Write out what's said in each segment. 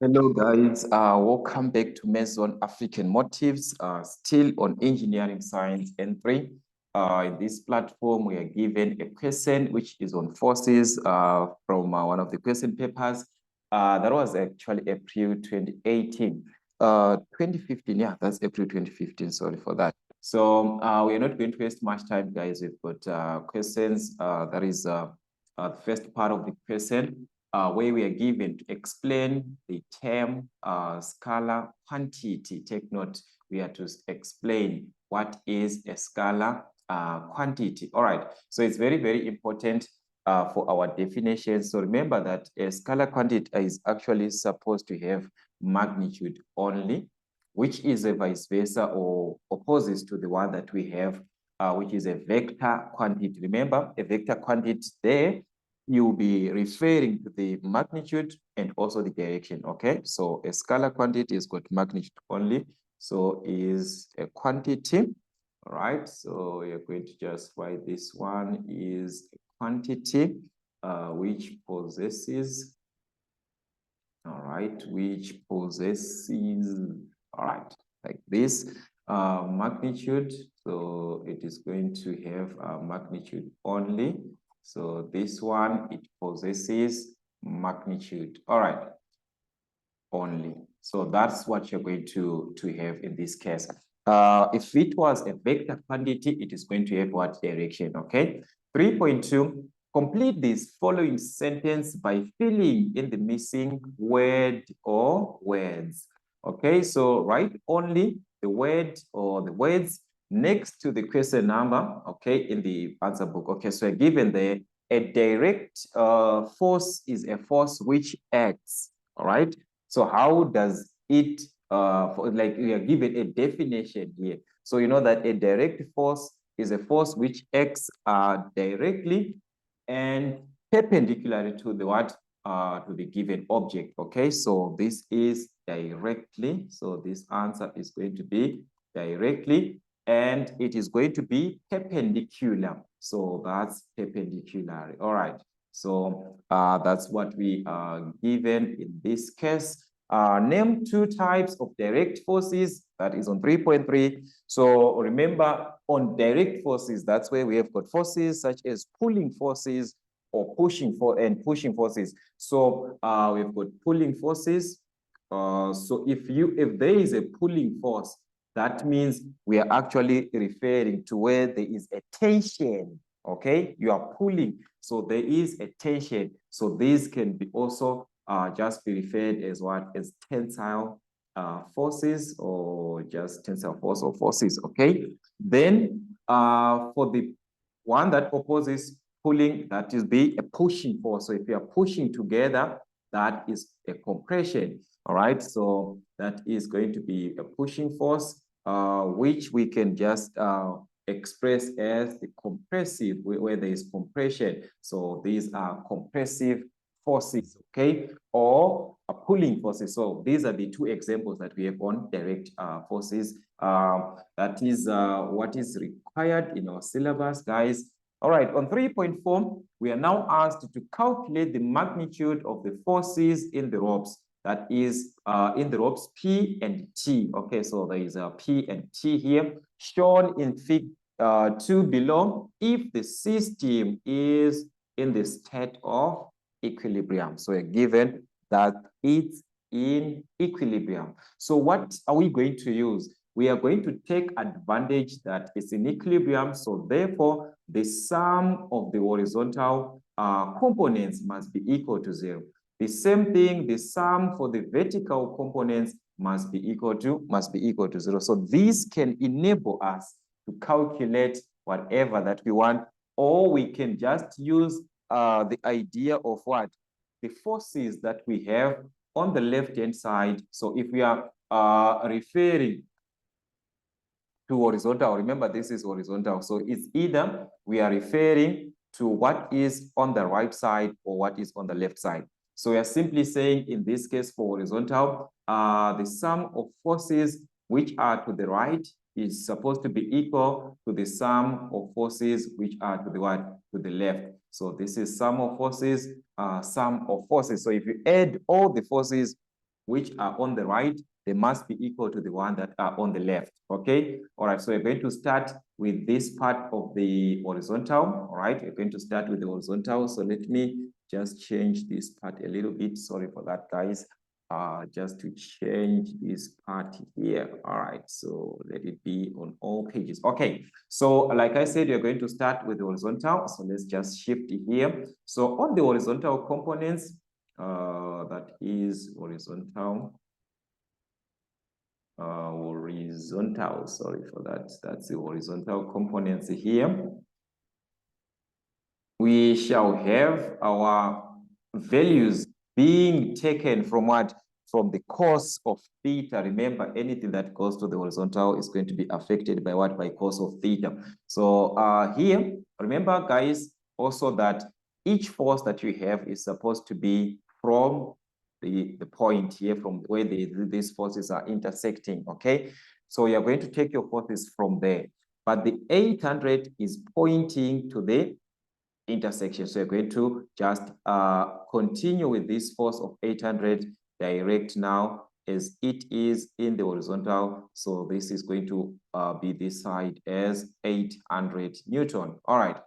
Hello guys, welcome back to Maison African Motives, still on engineering science N3. In this platform, we are given a question which is on forces from one of the question papers. That was actually April 2018. 2015, yeah, that's April 2015, sorry for that. So we are not going to waste much time, guys. We've got questions. That is the first part of the question. Where we are given to explain the term scalar quantity. Take note, we are to explain what is a scalar quantity. All right, so it's very, very important for our definition. So remember that a scalar quantity is actually supposed to have magnitude only, which is a vice versa or opposite to the one that we have, which is a vector quantity. Remember, a vector quantity there, you'll be referring to the magnitude and also the direction, okay? So a scalar quantity is got magnitude only, so is a quantity, all right? So we are going to just write this one is a quantity which possesses, all right, which possesses, all right, like this, magnitude. So it is going to have a magnitude only. So this one, it possesses magnitude, all right, only. So that's what you're going to have in this case. If it was a vector quantity, it is going to have what direction, okay? 3.2, complete this following sentence by filling in the missing word or words. Okay, so write only the word or the words next to the question number, okay, in the answer book. Okay, so given there, a direct force is a force which acts, all right? So how does it, like we are given a definition here. So you know that a direct force is a force which acts directly and perpendicularly to the what? To the given object, okay? So this is directly. So this answer is going to be directly, and it is going to be perpendicular. So that's perpendicular, all right? So that's what we are given in this case. Name two types of direct forces. That is on 3.3. So remember, on direct forces, that's where we have got forces such as pulling forces or pushing forces. So we've got pulling forces. So if there is a pulling force, that means we are actually referring to where there is a tension. Okay, you are pulling, so there is a tension. So this can be also just be referred as what? As tensile forces, or just tensile force or forces, okay? Then for the one that opposes pulling, that is be a pushing force. So if you are pushing together, that is a compression, all right? So that is going to be a pushing force, which we can just express as the compressive, where there is compression. So these are compressive forces, okay, or pulling forces. So these are the two examples that we have on direct forces. That is what is required in our syllabus, guys. All right, on 3.4, we are now asked to calculate the magnitude of the forces in the ropes. That is in the ropes P and T. Okay, so there is a P and T here, shown in figure 2 below, if the system is in the state of equilibrium. So we're given that it's in equilibrium. So what are we going to use? We are going to take advantage that it's in equilibrium. So therefore, the sum of the horizontal components must be equal to 0. The same thing, the sum for the vertical components must be equal to 0. So this can enable us to calculate whatever that we want, or we can just use the idea of what? The forces that we have on the left-hand side. So if we are referring to horizontal, remember this is horizontal. So it's either we are referring to what is on the right side or what is on the left side. So we are simply saying in this case for horizontal, the sum of forces which are to the right is supposed to be equal to the sum of forces which are to the what? To the left. So this is sum of forces, sum of forces. So if you add all the forces, which are on the right, they must be equal to the one that are on the left, okay? All right, so we're going to start with this part of the horizontal, all right? We're going to start with the horizontal, so let me just change this part a little bit. Sorry for that, guys. Just to change this part here. All right, so let it be on all pages. Okay, so like I said, you're going to start with the horizontal. So let's just shift here. So on the horizontal components, that is horizontal. Horizontal, sorry for that. That's the horizontal components here. We shall have our values being taken from what? From the cos of theta. Remember, anything that goes to the horizontal is going to be affected by what? By cos of theta. So here, remember, guys, also that each force that you have is supposed to be from the point here, from where these forces are intersecting, okay? So you're going to take your forces from there. But the 800 is pointing to the intersection. So you're going to just continue with this force of 800 direct now as it is in the horizontal. So this is going to be this side as 800 Newton. All right.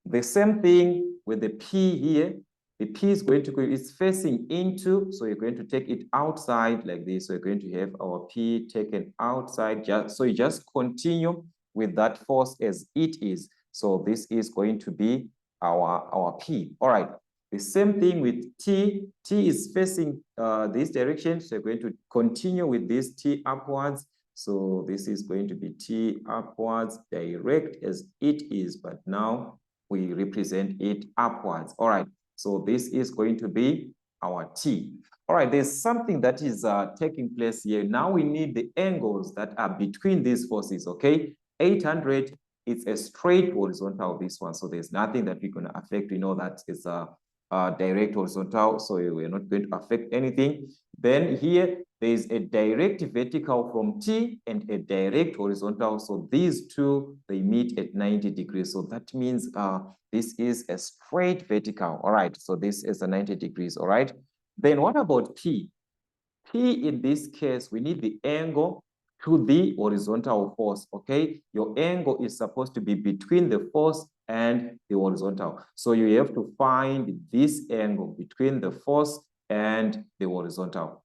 The same thing with the P here. The P is going to go, it's facing into, so you're going to take it outside like this. So you're going to have our P taken outside. So you just continue with that force as it is. So this is going to be our P. All right. The same thing with T. T is facing this direction. So you're going to continue with this T upwards. So this is going to be T upwards, direct as it is, but now we represent it upwards. All right. So this is going to be our T. All right. There's something that is taking place here. Now we need the angles that are between these forces. Okay. 800. It's a straight horizontal, this one. So there's nothing that we're going to affect. We know that it's a direct horizontal, so we're not going to affect anything. Then here, there's a direct vertical from T and a direct horizontal. So these two, they meet at 90 degrees. So that means this is a straight vertical. All right, so this is a 90 degrees. All right. Then what about P? P in this case, we need the angle to the horizontal force, okay? Your angle is supposed to be between the force and the horizontal. So you have to find this angle between the force and the horizontal.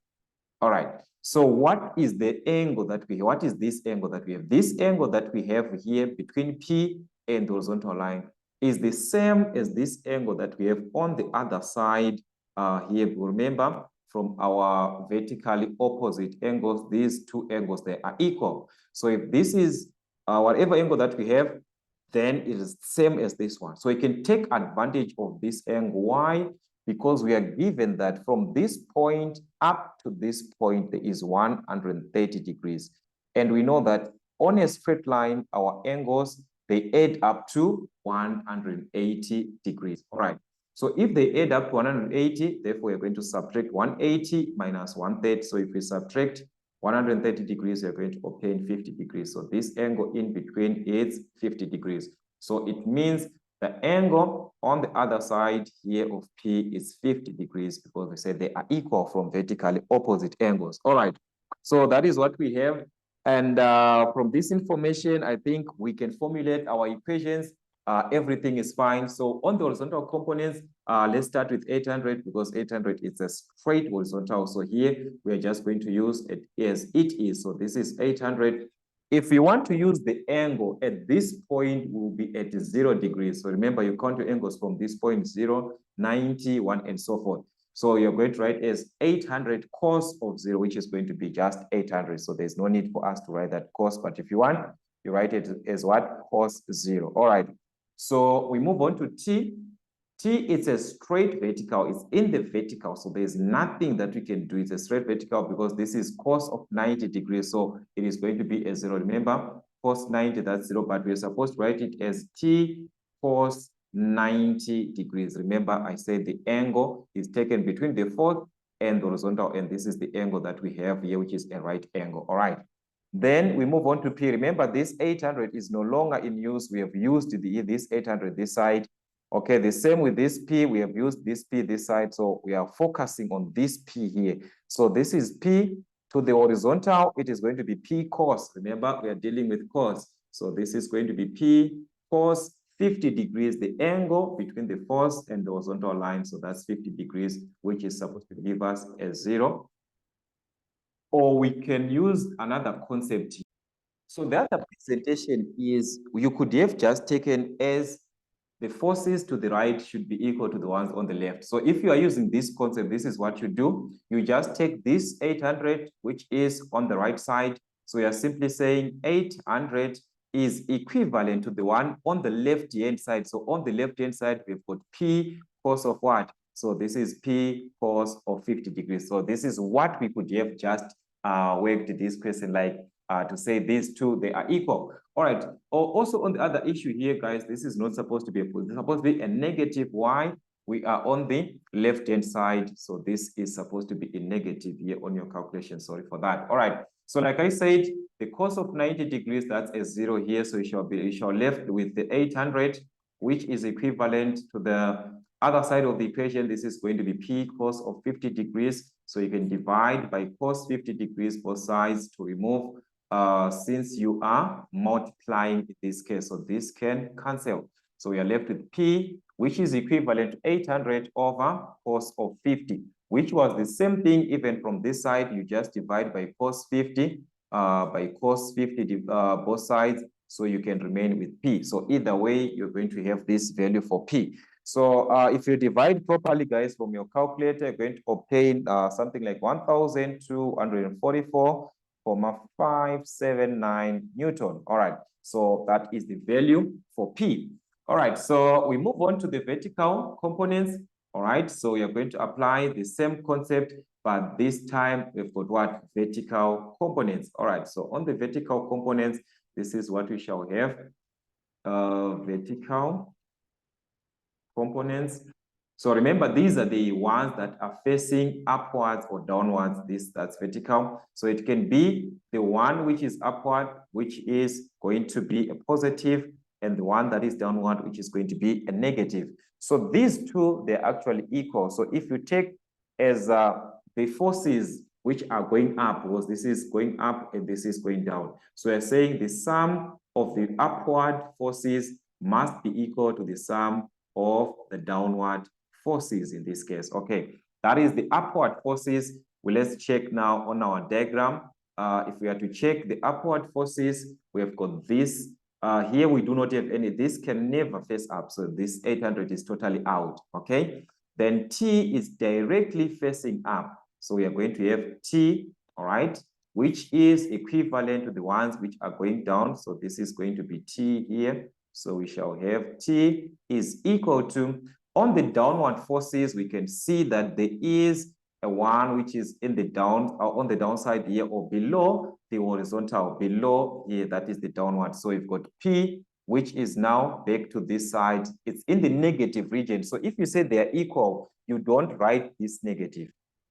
All right. So what is the angle that we have? What is this angle that we have? This angle that we have here between P and the horizontal line is the same as this angle that we have on the other side here. Remember, from our vertically opposite angles, these two angles, they are equal. So if this is whatever angle that we have, then it is the same as this one. So we can take advantage of this angle. Why? Because we are given that from this point up to this point, there is 130 degrees. And we know that on a straight line, our angles, they add up to 180 degrees. All right. So if they add up to 180, therefore we're going to subtract 180 minus 130. So if we subtract 130 degrees, you're going to obtain 50 degrees. So this angle in between is 50 degrees. So it means the angle on the other side here of P is 50 degrees because we said they are equal from vertically opposite angles. All right. So that is what we have. And from this information, I think we can formulate our equations. Everything is fine. So on the horizontal components, let's start with 800 because 800 is a straight horizontal. So here we're just going to use it as it is. So this is 800. If we want to use the angle at this point, will be at 0 degrees. So remember, you count your angles from this point, 0, 90, 1, and so forth. So you're going to write as 800 cos of 0, which is going to be just 800. So there's no need for us to write that cos. But if you want, you write it as what? Cos 0. All right. So we move on to T. T is a straight vertical. It's in the vertical. So there's nothing that we can do. It's a straight vertical because this is cos of 90 degrees. So it is going to be a 0. Remember, cos 90, that's 0. But we're supposed to write it as T cos 90 degrees. Remember, I said the angle is taken between the force and the horizontal. And this is the angle that we have here, which is a right angle. All right. Then we move on to P. Remember, this 800 is no longer in use. We have used this 800 this side. Okay, the same with this P, we have used this P this side, so we are focusing on this P here. So this is P to the horizontal, it is going to be P cos. Remember, we are dealing with cos. So this is going to be P cos 50 degrees, the angle between the force and the horizontal line. So that's 50 degrees, which is supposed to give us a 0. Or we can use another concept. So the other presentation is you could have just taken as the forces to the right should be equal to the ones on the left. So if you are using this concept, this is what you do. You just take this 800, which is on the right side. So you are simply saying 800 is equivalent to the one on the left-hand side. So on the left-hand side, we've got P cos of what? So this is P cos of 50 degrees. So this is what we could have just worked this question like to say these two, they are equal. All right. Also on the other issue here, guys, this is not supposed to be a positive. It's supposed to be a negative. Why? We are on the left-hand side. So this is supposed to be a negative here on your calculation. Sorry for that. All right. So like I said, the cos of 90 degrees, that's a 0 here. So you shall left with the 800, which is equivalent to the other side of the equation. This is going to be P cos of 50 degrees. So you can divide by cos 50 degrees both sides to remove since you are multiplying in this case. So this can cancel. So we are left with P, which is equivalent to 800 over cos of 50, which was the same thing even from this side. You just divide by cos 50, both sides. So you can remain with P. So either way, you're going to have this value for P. So if you divide properly, guys, from your calculator, you're going to obtain something like 1,244,579 Newton. All right, so that is the value for P. All right, so we move on to the vertical components. All right, so we are going to apply the same concept, but this time we've got what? Vertical components. All right, so on the vertical components, this is what we shall have. Vertical components. So remember, these are the ones that are facing upwards or downwards. That's vertical. So it can be the one which is upward, which is going to be a positive, and the one that is downward, which is going to be a negative. So these two, they're actually equal. So if you take as the forces which are going up, because this is going up and this is going down. So we're saying the sum of the upward forces must be equal to the sum of the downward forces in this case. Okay, that is the upward forces. Well, let's check now on our diagram. If we are to check the upward forces, we have got this. Here we do not have any. This can never face up. So this 800 is totally out. Okay, then T is directly facing up. So we are going to have T, all right, which is equivalent to the ones which are going down. So this is going to be T here. So we shall have T is equal to, on the downward forces, we can see that there is a one which is in the down, or on the downside here, or below the horizontal, below here, that is the downward. So we've got P, which is now back to this side. It's in the negative region. So if you say they are equal, you don't write this negative.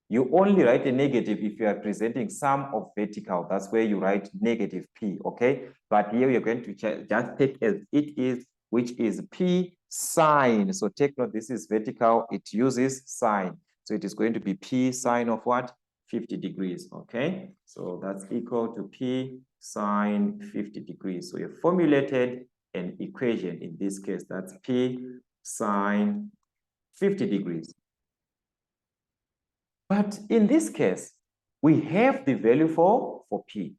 You only write a negative if you are presenting sum of vertical. That's where you write negative P, okay? But here you're going to just take as it is, which is P sine. So take note, this is vertical, it uses sine. So it is going to be P sine of what? 50 degrees, okay? So that's equal to P sine 50 degrees. So you formulated an equation in this case, that's P sine 50 degrees. But in this case, we have the value for P.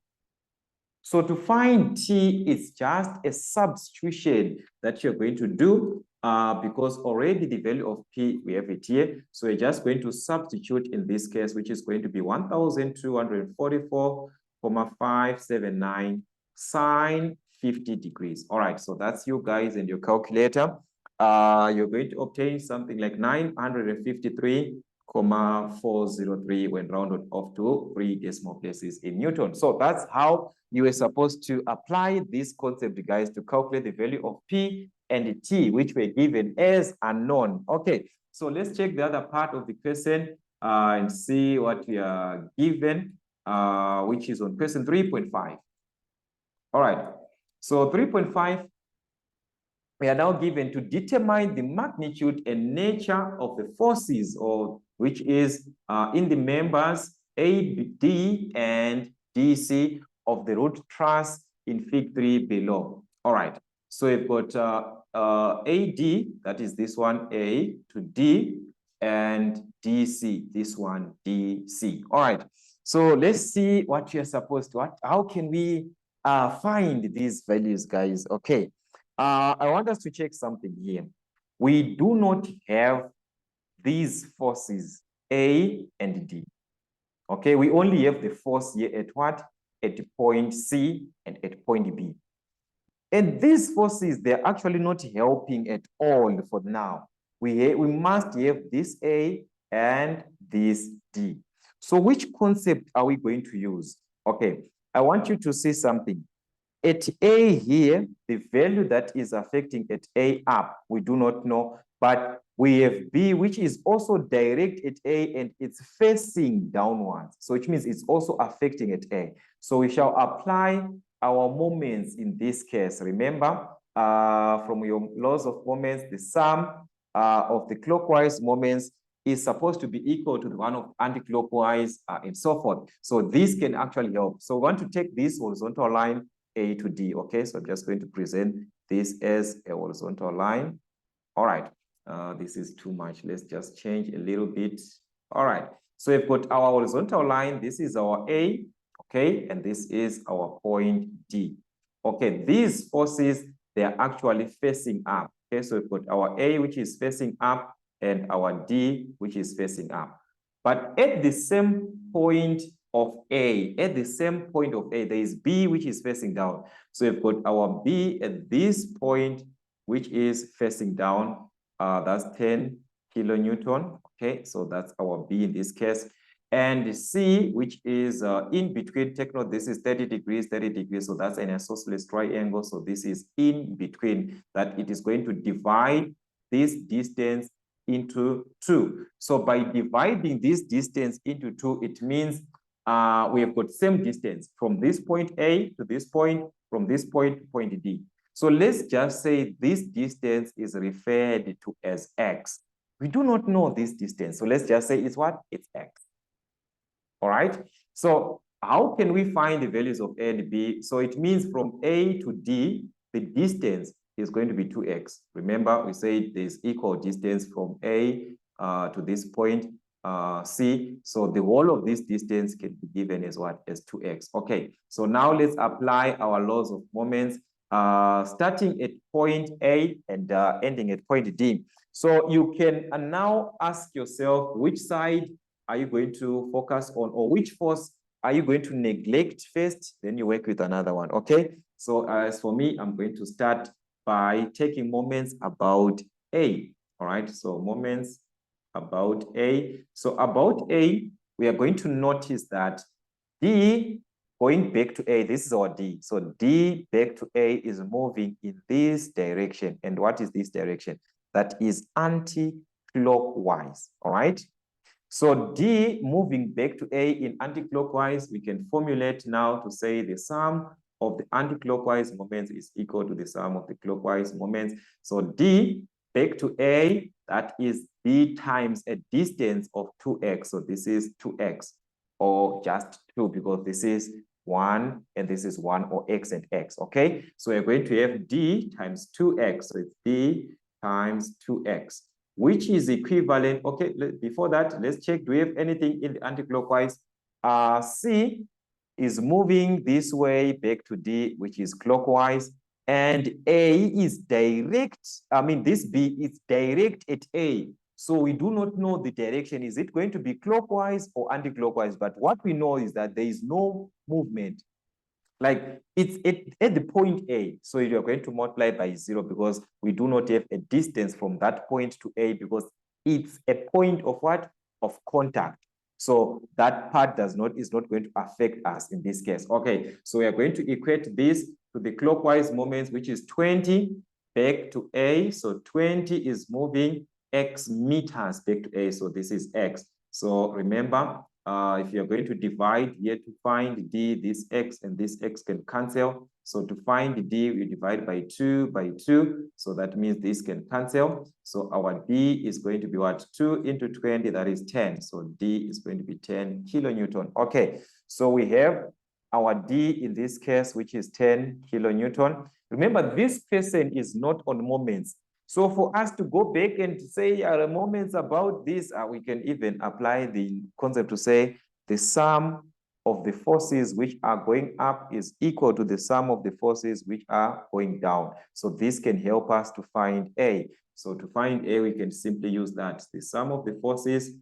So to find T, it's just a substitution that you're going to do because already the value of P, we have it here. So we're just going to substitute in this case, which is going to be 1,244,579 sine 50 degrees. All right, so that's you guys and your calculator. You're going to obtain something like 953,403 when rounded off to 3 decimal places in Newton. So that's how you were supposed to apply this concept, guys, to calculate the value of P and T, which were given as unknown. Okay, so let's check the other part of the question and see what we are given, which is on question 3.5. All right, so 3.5, we are now given to determine the magnitude and nature of the forces, or which is in the members AD and DC of the root truss in Fig 3 below. All right, so we've got AD, that is this one, A to D, and DC, this one, DC. All right, so let's see what you're supposed to, how can we find these values, guys? Okay. I want us to check something here. We do not have these forces A and D. Okay, we only have the force here at what? At point C and at point B. And these forces, they're actually not helping at all for now. We must have this A and this D. So which concept are we going to use? Okay, I want you to see something. At A here, the value that is affecting at A up, we do not know, but we have B, which is also direct at A and it's facing downwards. So it means it's also affecting at A. So we shall apply our moments in this case. Remember, from your laws of moments, the sum of the clockwise moments is supposed to be equal to the one of anti-clockwise and so forth. So this can actually help. So we want to take this horizontal line A to D, okay? So I'm just going to present this as a horizontal line. All right, this is too much. Let's just change a little bit. All right, so we've got our horizontal line. This is our A, okay? And this is our point D. Okay, these forces, they are actually facing up. Okay, so we've got our A, which is facing up, and our D, which is facing up. But at the same point of A, there is B, which is facing down. So we've got our B at this point, which is facing down. That's 10 kilonewton. Okay, so that's our B in this case. And C, which is in between, take note, this is 30 degrees, 30 degrees. So that's an isosceles triangle. So this is in between, that it is going to divide this distance into 2. So by dividing this distance into 2, it means we have got same distance from this point A to this point, from this point to point D. So let's just say this distance is referred to as X. We do not know this distance. So let's just say it's what? It's X. All right. So how can we find the values of A and B? So it means from A to D, the distance is going to be 2x. Remember, we said there's equal distance from A to this point, C. So the whole of this distance can be given as what? As 2x. Okay, so now let's apply our laws of moments, starting at point A and ending at point D. So you can now ask yourself, which side are you going to focus on, or which force are you going to neglect first? Then you work with another one, okay? So as for me, I'm going to start by taking moments about A, all right? So moments about A. So about A, we are going to notice that D, going back to A, this is our D. So D back to A is moving in this direction. And what is this direction? That is anti-clockwise, all right? So D moving back to A in anti-clockwise, we can formulate now to say the sum of the anti-clockwise moments is equal to the sum of the clockwise moments. So D back to A, that is D times a distance of 2x. So this is 2x, or just 2, because this is 1 and this is 1, or x and x, okay? So we're going to have D times 2x. So it's D times 2x. Which is equivalent. Okay, before that, let's check, do we have anything in the anti-clockwise? C is moving this way back to D, which is clockwise, and A is direct. I mean, this B is direct at A. So we do not know the direction. Is it going to be clockwise or anti-clockwise? But what we know is that there is no movement. Like it's at the point A. So you're going to multiply by 0, because we do not have a distance from that point to A, because it's a point of what? Of contact. So that part is not going to affect us in this case. Okay, so we are going to equate this to the clockwise moments, which is 20 back to A. So 20 is moving x meters back to A. So this is x. So remember, if you're going to divide here to find D, this X and this X can cancel. So to find D, we divide by 2 by 2. So that means this can cancel. So our D is going to be what? 2 into 20, that is 10. So D is going to be 10 kilonewton. Okay, so we have our D in this case, which is 10 kilonewton. Remember, this person is not on moments. So for us to go back and say moments about this, we can even apply the concept to say the sum of the forces which are going up is equal to the sum of the forces which are going down. So this can help us to find A. So to find A, we can simply use that. The sum of the forces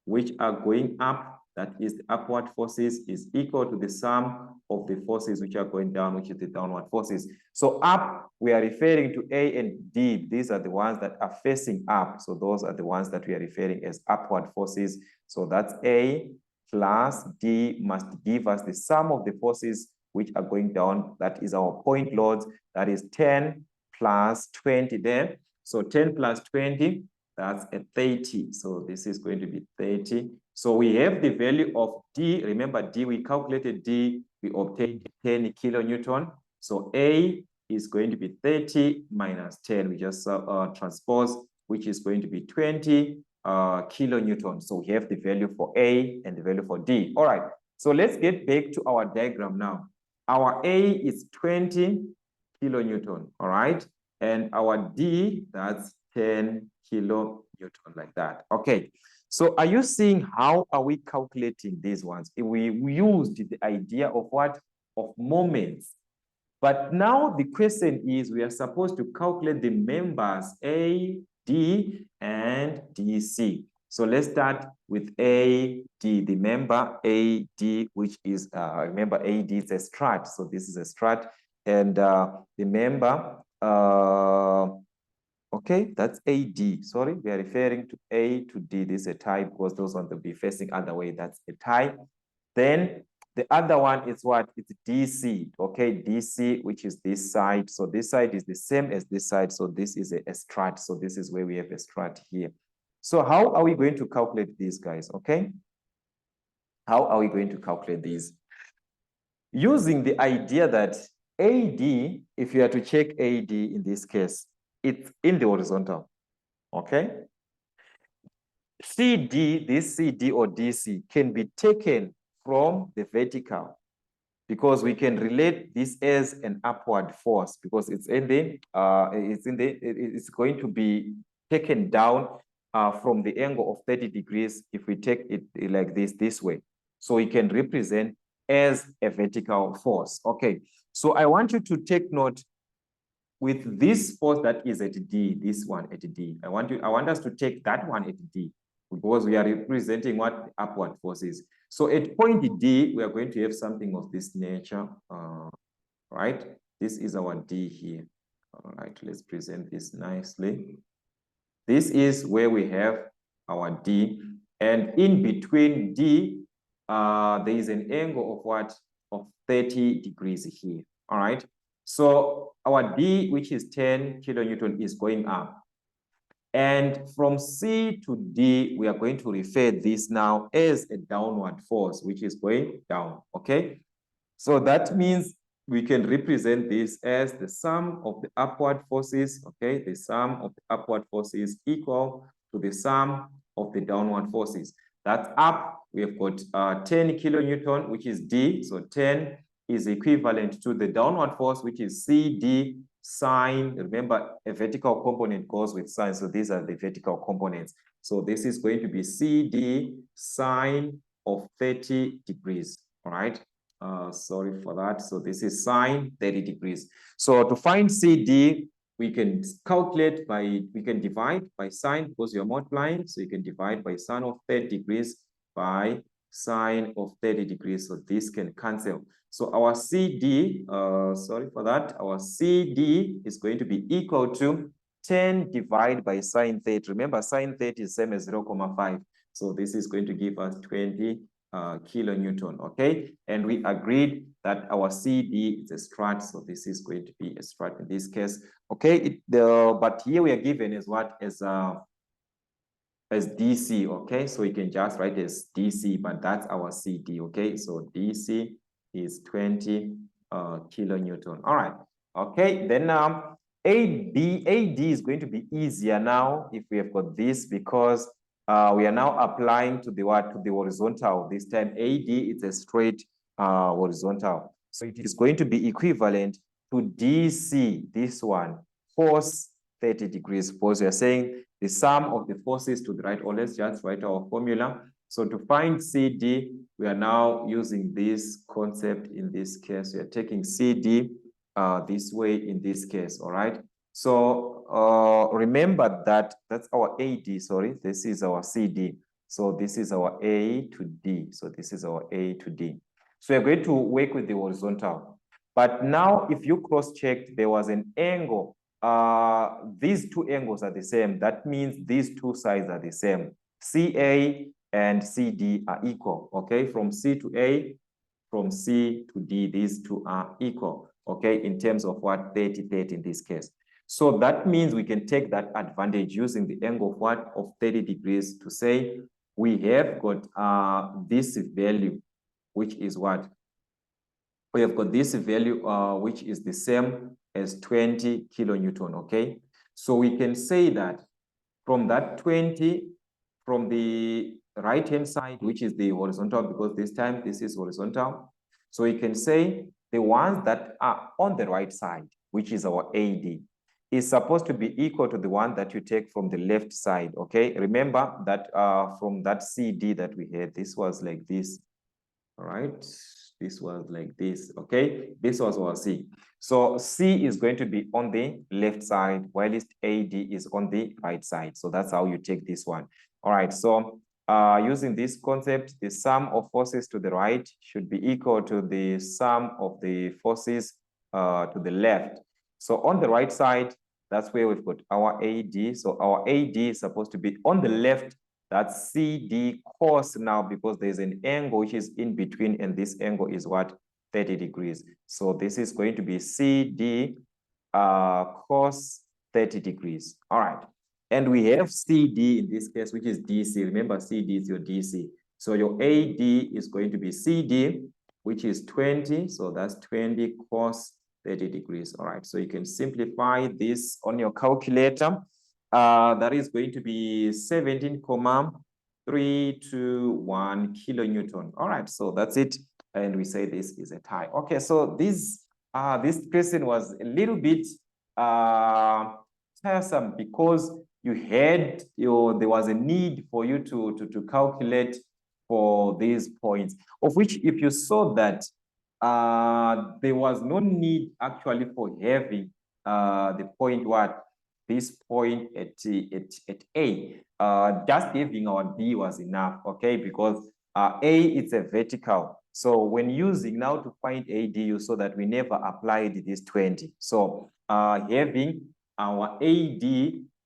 which are going up, that is the upward forces, is equal to the sum of the forces which are going down, which is the downward forces. So up, we are referring to A and D. These are the ones that are facing up. So those are the ones that we are referring as upward forces. So that's A plus D must give us the sum of the forces which are going down. That is our point loads. That is 10 plus 20 there. So 10 plus 20, that's a 30. So this is going to be 30. So we have the value of D. Remember D, we calculated D, we obtained 10 kilonewton. So A is going to be 30 minus 10. We just transpose, which is going to be 20 kilonewton. So we have the value for A and the value for D. All right. So let's get back to our diagram now. Our A is 20 kilonewton. All right. And our D, that's 10 kilonewton, like that. Okay. So are you seeing how are we calculating these ones? We used the idea of what? Of moments. But now the question is, we are supposed to calculate the members A, D, and DC. So let's start with AD, the member AD, which is, remember AD is a strat. So this is a strat. And the member, okay, that's AD. Sorry, we are referring to A to D. This is a tie because those ones will be facing other way. That's a tie. Then the other one is what? It's DC, okay? DC, which is this side. So this side is the same as this side. So this is a strat. So this is where we have a strat here. So how are we going to calculate these, guys, okay? How are we going to calculate these? Using the idea that AD, if you are to check AD in this case, it's in the horizontal, okay? CD, this CD or DC can be taken from the vertical because we can relate this as an upward force because it's going to be taken down from the angle of 30 degrees if we take it like this way. So we can represent as a vertical force. Okay, so I want you to take note with this force that is at D, this one at D. I want us to take that one at D because we are representing what upward forces. So at point D, we are going to have something of this nature, right? This is our D here. All right, let's present this nicely. This is where we have our D, and in between D, there is an angle of what? Of 30 degrees here, all right? So our D, which is 10 kilonewton, is going up. And from C to D, we are going to refer this now as a downward force, which is going down, okay? So that means we can represent this as the sum of the upward forces, okay? The sum of the upward forces equal to the sum of the downward forces. That's up, we have got 10 kilonewton, which is D. So 10 is equivalent to the downward force, which is CD sine. Remember, a vertical component goes with sine. So these are the vertical components. So this is going to be CD sine of 30 degrees, all right? Sorry for that. So this is sine 30 degrees. So to find CD, we can calculate by, we can divide by sine because you're multiplying. So you can divide by sine of 30 degrees by sine of 30 degrees. So this can cancel. So our CD, sorry for that, our CD is going to be equal to 10 divided by sine 30. Remember, sine 30 is same as 0.5. So this is going to give us 20 kilonewton, okay? And we agreed that our CD is a strat, so this is going to be a strat in this case, okay? But here we are given as what? As as DC, okay? So you can just write as DC, but that's our CD, okay? So DC is 20 kilonewton. All right, okay, then AD is going to be easier now if we have got this, because we are now applying to the what? To the horizontal. This time AD is a straight horizontal. So it is going to be equivalent to DC, this one, cos 30 degrees, because we are saying the sum of the forces to the right, or let's just write our formula. So to find CD, we are now using this concept in this case. We are taking CD this way in this case, all right? So remember that that's our AD, sorry, this is our CD. So this is our A to D. So this is our A to D. So we're going to work with the horizontal. But now if you cross-check, there was an angle. These two angles are the same. That means these two sides are the same. CA and CD are equal, okay? From C to A, from C to D, these two are equal, okay? In terms of what? 30, 30 in this case. So that means we can take that advantage using the angle of what? Of 30 degrees to say we have got this value, which is what? We have got this value, which is the same as 20 kilonewton, okay? So we can say that from that 20, from the right-hand side, which is the horizontal, because this time this is horizontal. So we can say the ones that are on the right side, which is our AD, is supposed to be equal to the one that you take from the left side, okay? Remember that from that CD that we had, this was like this, all right? This was like this, okay? This was our C. So C is going to be on the left side, whilst AD is on the right side. So that's how you take this one. All right, so using this concept, the sum of forces to the right should be equal to the sum of the forces to the left. So on the right side, that's where we've got our AD. So our AD is supposed to be on the left. That's CD cos now, because there's an angle which is in between, and this angle is what? 30 degrees. So this is going to be CD cos 30 degrees. All right. And we have CD in this case, which is DC. Remember, CD is your DC. So your AD is going to be CD, which is 20. So that's 20 cos 30 degrees. All right. So you can simplify this on your calculator. That is going to be 17,321 kilonewton. All right, so that's it. And we say this is a tie. Okay, so this question was a little bit tiresome, because there was a need for you to calculate for these points, of which if you saw that there was no need actually for having the point what? This point at A, just having our B was enough, okay? Because A, it's a vertical. So when using now to find AD, you saw that we never applied this 20. So having our AD,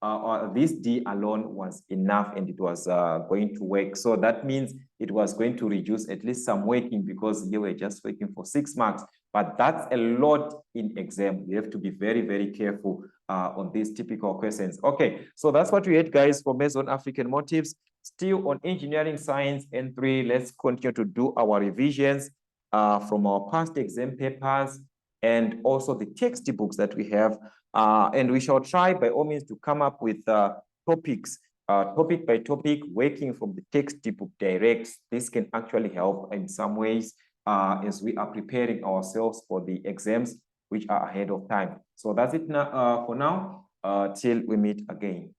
or this D alone was enough, and it was going to work. So that means it was going to reduce at least some working, because you were just working for 6 marks. But that's a lot in exam. You have to be very, very careful on these typical questions. Okay, so that's what we had, guys, for Meson African motifs. Still on engineering science N3, let's continue to do our revisions from our past exam papers, and also the textbooks that we have. And we shall try by all means to come up with topics, topic by topic, working from the textbook direct. This can actually help in some ways as we are preparing ourselves for the exams which are ahead of time. So that's it now, for now, till we meet again.